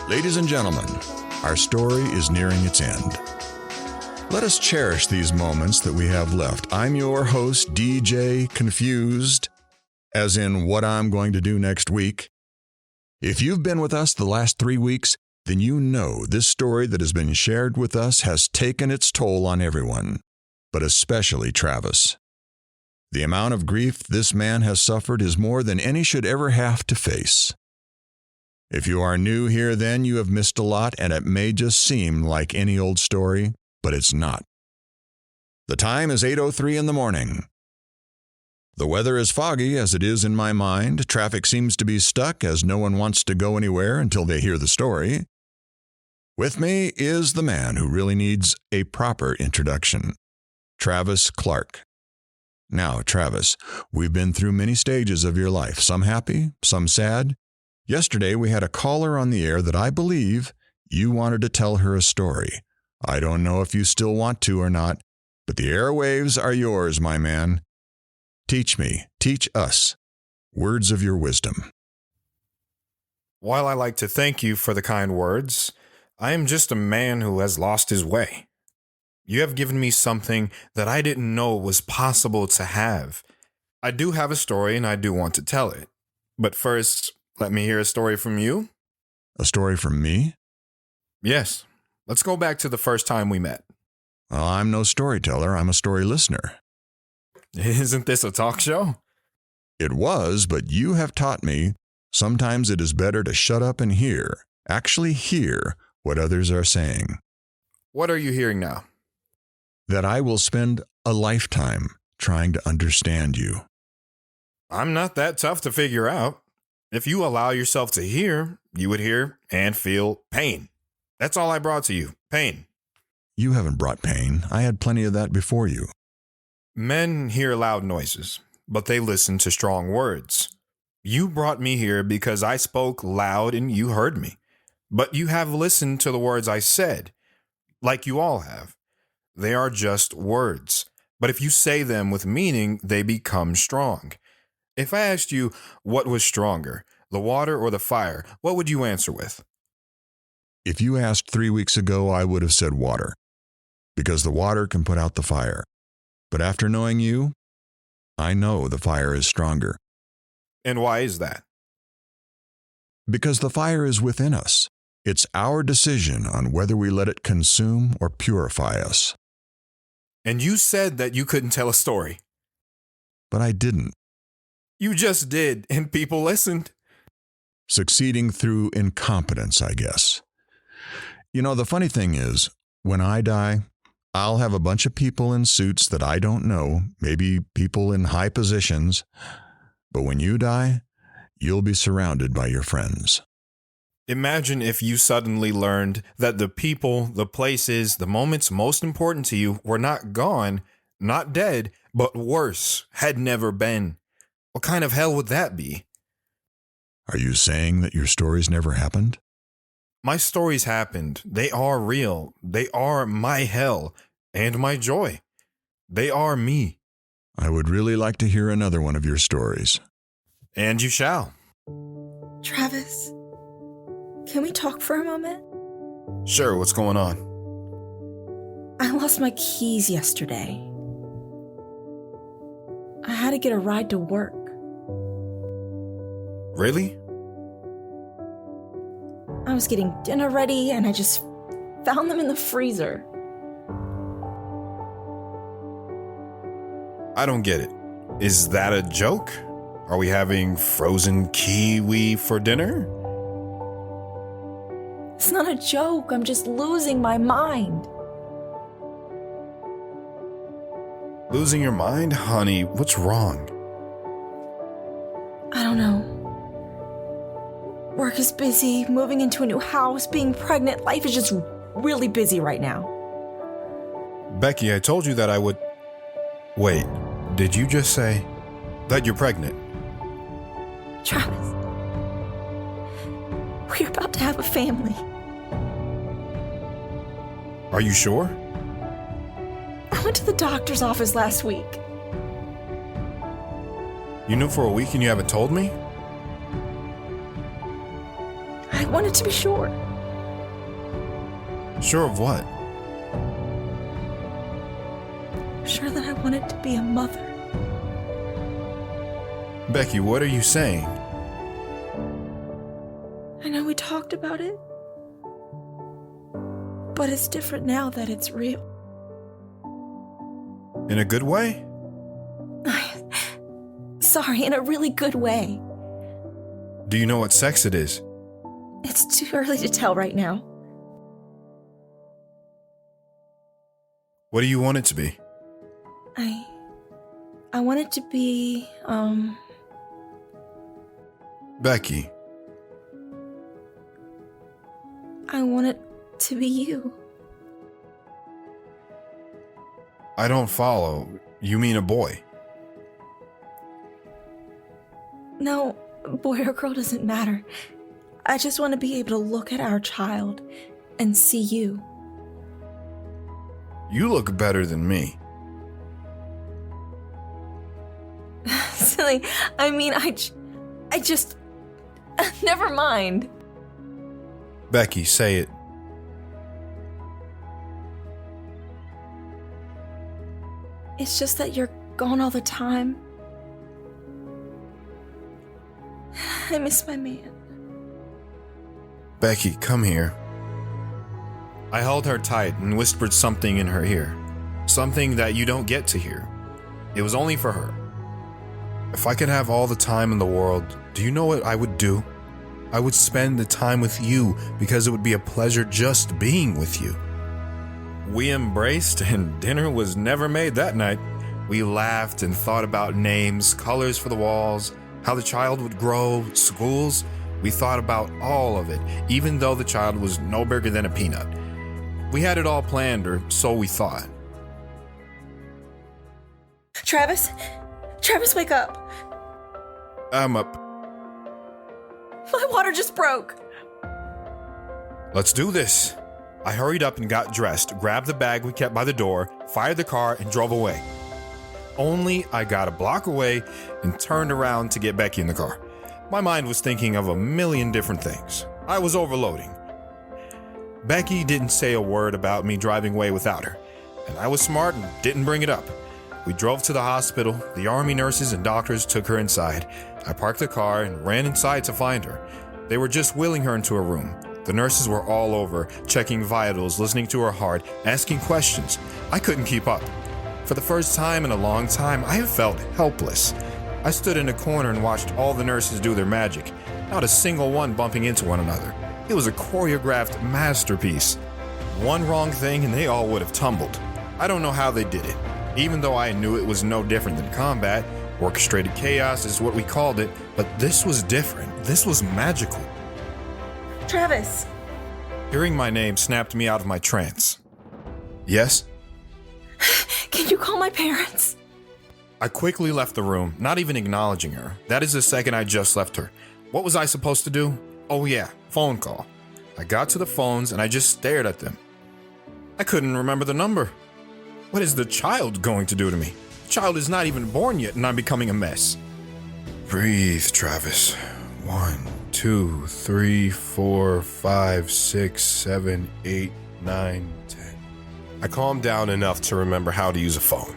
Ladies and gentlemen, our story is nearing its end. Let us cherish these moments that we have left. I'm your host, DJ Confused, as in what I'm going to do next week. If you've been with us the last 3 weeks, then you know this story that has been shared with us has taken its toll on everyone, but especially Travis. The amount of grief this man has suffered is more than any should ever have to face. If you are new here, then you have missed a lot, and it may just seem like any old story, but it's not. The time is 8:03 in the morning. The weather is foggy, as it is in my mind. Traffic seems to be stuck, as no one wants to go anywhere until they hear the story. With me is the man who really needs a proper introduction, Travis Clark. Now, Travis, we've been through many stages of your life, some happy, some sad. Yesterday, we had a caller on the air that I believe you wanted to tell her a story. I don't know if you still want to or not, but the airwaves are yours, my man. Teach me, teach us, words of your wisdom. While I like to thank you for the kind words, I am just a man who has lost his way. You have given me something that I didn't know was possible to have. I do have a story and I do want to tell it. But first, let me hear a story from you. A story from me? Yes. Let's go back to the first time we met. Well, I'm no storyteller. I'm a story listener. Isn't this a talk show? It was, but you have taught me sometimes it is better to shut up and actually hear what others are saying. What are you hearing now? That I will spend a lifetime trying to understand you. I'm not that tough to figure out. If you allow yourself to hear, you would hear and feel pain. That's all I brought to you, pain. You haven't brought pain. I had plenty of that before you. Men hear loud noises, but they listen to strong words. You brought me here because I spoke loud and you heard me. But you have listened to the words I said, like you all have. They are just words, but if you say them with meaning, they become strong. If I asked you what was stronger, the water or the fire, what would you answer with? If you asked 3 weeks ago, I would have said water, because the water can put out the fire. But after knowing you, I know the fire is stronger. And why is that? Because the fire is within us. It's our decision on whether we let it consume or purify us. And you said that you couldn't tell a story. But I didn't. You just did, and people listened. Succeeding through incompetence, I guess. You know, the funny thing is, when I die, I'll have a bunch of people in suits that I don't know, maybe people in high positions. But when you die, you'll be surrounded by your friends. Imagine if you suddenly learned that the people, the places, the moments most important to you were not gone, not dead, but worse, had never been. What kind of hell would that be? Are you saying that your stories never happened? My stories happened. They are real. They are my hell and my joy. They are me. I would really like to hear another one of your stories. And you shall. Travis, can we talk for a moment? Sure, what's going on? I lost my keys yesterday. I had to get a ride to work. Really? I was getting dinner ready and I just found them in the freezer. I don't get it. Is that a joke? Are we having frozen kiwi for dinner? It's not a joke. I'm just losing my mind. Losing your mind? Honey, what's wrong? I don't know. Work is busy, moving into a new house, being pregnant. Life is just really busy right now. Becky, I told you that I would... Wait, did you just say that you're pregnant? Travis, we're about to have a family. Are you sure? I went to the doctor's office last week. You knew for a week and you haven't told me? I wanted to be sure. Sure of what? Sure that I wanted to be a mother. Becky, what are you saying? I know we talked about it, but it's different now that it's real. In a good way? Sorry, in a really good way. Do you know what sex it is? It's too early to tell right now. What do you want it to be? I want it to be, Becky. I want it to be you. I don't follow. You mean a boy? No, boy or girl doesn't matter. I just want to be able to look at our child and see you. You look better than me. Silly. I mean, I just... Never mind. Becky, say it. It's just that you're gone all the time. I miss my man. Becky, come here. I held her tight and whispered something in her ear. Something that you don't get to hear. It was only for her. If I could have all the time in the world, do you know what I would do? I would spend the time with you because it would be a pleasure just being with you. We embraced and dinner was never made that night. We laughed and thought about names, colors for the walls, how the child would grow, schools. We thought about all of it, even though the child was no bigger than a peanut. We had it all planned, or so we thought. Travis, wake up. I'm up. My water just broke. Let's do this. I hurried up and got dressed, grabbed the bag we kept by the door, fired the car, and drove away. Only I got a block away and turned around to get Becky in the car. My mind was thinking of a million different things. I was overloading. Becky didn't say a word about me driving away without her, and I was smart and didn't bring it up. We drove to the hospital. The army nurses and doctors took her inside. I parked the car and ran inside to find her. They were just wheeling her into a room. The nurses were all over, checking vitals, listening to her heart, asking questions. I couldn't keep up. For the first time in a long time, I felt helpless. I stood in a corner and watched all the nurses do their magic, not a single one bumping into one another. It was a choreographed masterpiece. One wrong thing and they all would have tumbled. I don't know how they did it. Even though I knew it was no different than combat, orchestrated chaos is what we called it, but this was different. This was magical. Travis. Hearing my name snapped me out of my trance. Yes? Can you call my parents? I quickly left the room, not even acknowledging her. That is the second I just left her. What was I supposed to do? Oh yeah, phone call. I got to the phones and I just stared at them. I couldn't remember the number. What is the child going to do to me? The child is not even born yet and I'm becoming a mess. Breathe, Travis. 1, 2, 3, 4, 5, 6, 7, 8, 9, 10. I calmed down enough to remember how to use a phone.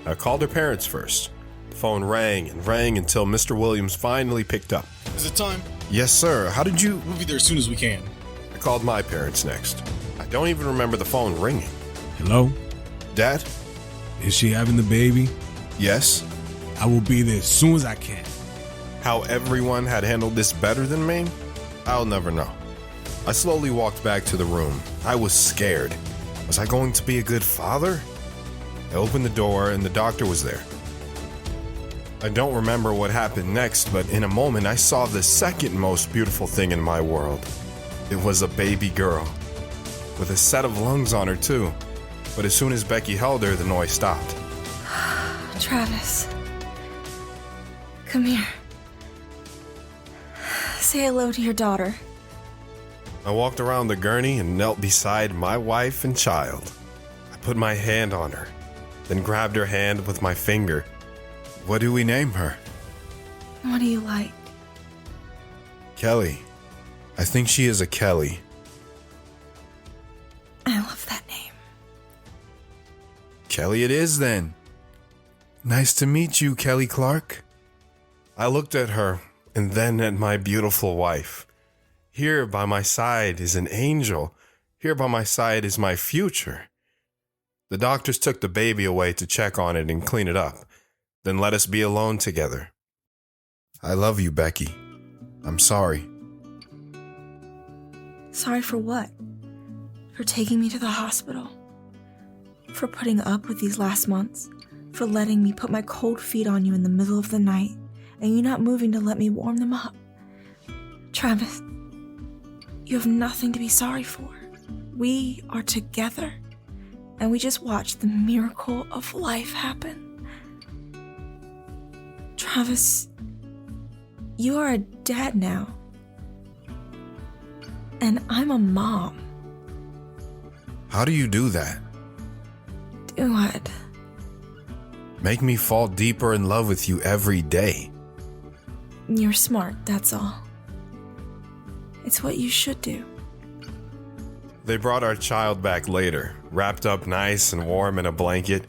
I called her parents first. The phone rang and rang until Mr. Williams finally picked up. Is it time? Yes, sir. How did you... We'll be there as soon as we can. I called my parents next. I don't even remember the phone ringing. Hello? Dad? Is she having the baby? Yes? I will be there as soon as I can. How everyone had handled this better than me? I'll never know. I slowly walked back to the room. I was scared. Was I going to be a good father? I opened the door and the doctor was there. I don't remember what happened next, but in a moment I saw the second most beautiful thing in my world. It was a baby girl, with a set of lungs on her too. But as soon as Becky held her, the noise stopped. Travis. Come here. Say hello to your daughter. I walked around the gurney and knelt beside my wife and child. I put my hand on her, then grabbed her hand with my finger. What do we name her? What do you like? Kelly. I think she is a Kelly. Kelly it is then. Nice to meet you, Kelly Clark. I looked at her and then at my beautiful wife. Here by my side is an angel. Here by my side is my future. The doctors took the baby away to check on it and clean it up, then let us be alone together. I love you, Becky. I'm sorry. Sorry for what? For taking me to the hospital? For putting up with these last months? For letting me put my cold feet on you in the middle of the night and you not moving to let me warm them up? Travis, you have nothing to be sorry for. We are together, and we just watched the miracle of life happen. Travis, you are a dad now, and I'm a mom. How do you do that? Do what? Make me fall deeper in love with you every day. You're smart, that's all. It's what you should do. They brought our child back later, wrapped up nice and warm in a blanket.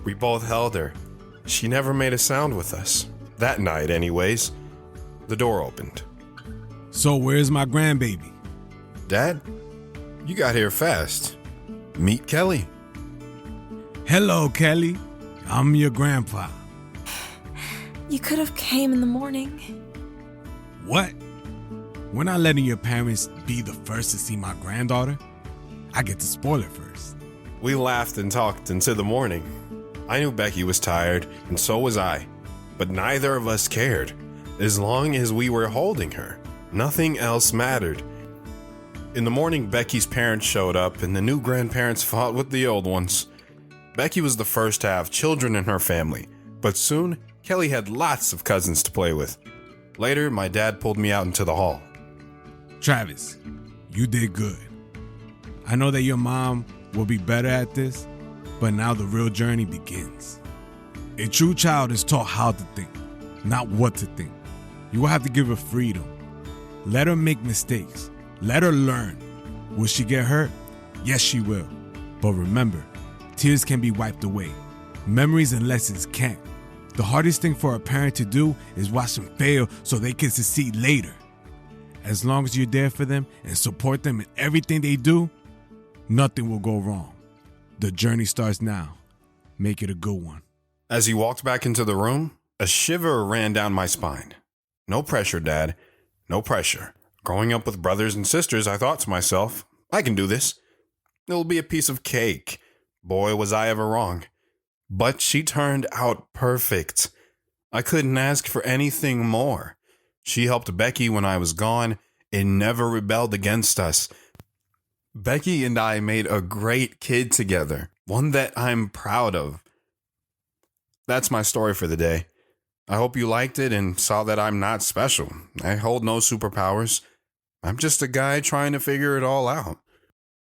We both held her. She never made a sound with us. That night, anyways. The door opened. So where's my grandbaby? Dad, you got here fast. Meet Kelly. Hello, Kelly. I'm your grandpa. You could have came in the morning. What? We're not letting your parents be the first to see my granddaughter. I get to spoil it first. We laughed and talked into the morning. I knew Becky was tired, and so was I. But neither of us cared. As long as we were holding her, nothing else mattered. In the morning, Becky's parents showed up, and the new grandparents fought with the old ones. Becky was the first to have children in her family, but soon, Kelly had lots of cousins to play with. Later, my dad pulled me out into the hall. Travis, you did good. I know that your mom will be better at this, but now the real journey begins. A true child is taught how to think, not what to think. You will have to give her freedom. Let her make mistakes. Let her learn. Will she get hurt? Yes, she will. But remember, tears can be wiped away. Memories and lessons can't. The hardest thing for a parent to do is watch them fail so they can succeed later. As long as you're there for them and support them in everything they do, nothing will go wrong. The journey starts now. Make it a good one. As he walked back into the room, a shiver ran down my spine. No pressure, Dad. No pressure. Growing up with brothers and sisters, I thought to myself, I can do this. It'll be a piece of cake. Boy, was I ever wrong. But she turned out perfect. I couldn't ask for anything more. She helped Becky when I was gone and never rebelled against us. Becky and I made a great kid together, one that I'm proud of. That's my story for the day. I hope you liked it and saw that I'm not special. I hold no superpowers. I'm just a guy trying to figure it all out.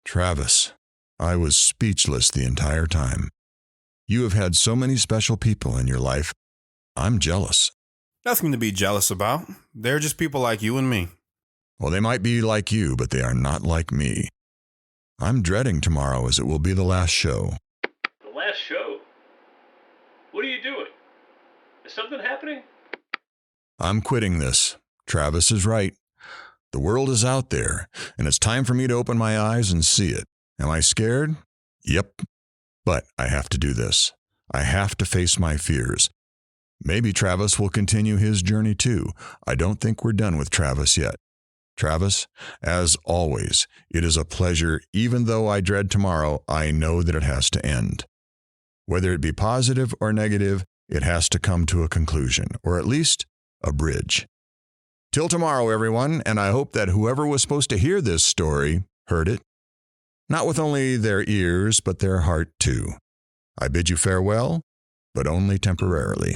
Travis, I was speechless the entire time. You have had so many special people in your life. I'm jealous. Nothing to be jealous about. They're just people like you and me. Well, they might be like you, but they are not like me. I'm dreading tomorrow as it will be the last show. The last show? What are you doing? Is something happening? I'm quitting this. Travis is right. The world is out there, and it's time for me to open my eyes and see it. Am I scared? Yep. But I have to do this. I have to face my fears. Maybe Travis will continue his journey too. I don't think we're done with Travis yet. Travis, as always, it is a pleasure. Even though I dread tomorrow, I know that it has to end. Whether it be positive or negative, it has to come to a conclusion, or at least a bridge. Till tomorrow, everyone, and I hope that whoever was supposed to hear this story heard it. Not with only their ears, but their heart too. I bid you farewell, but only temporarily.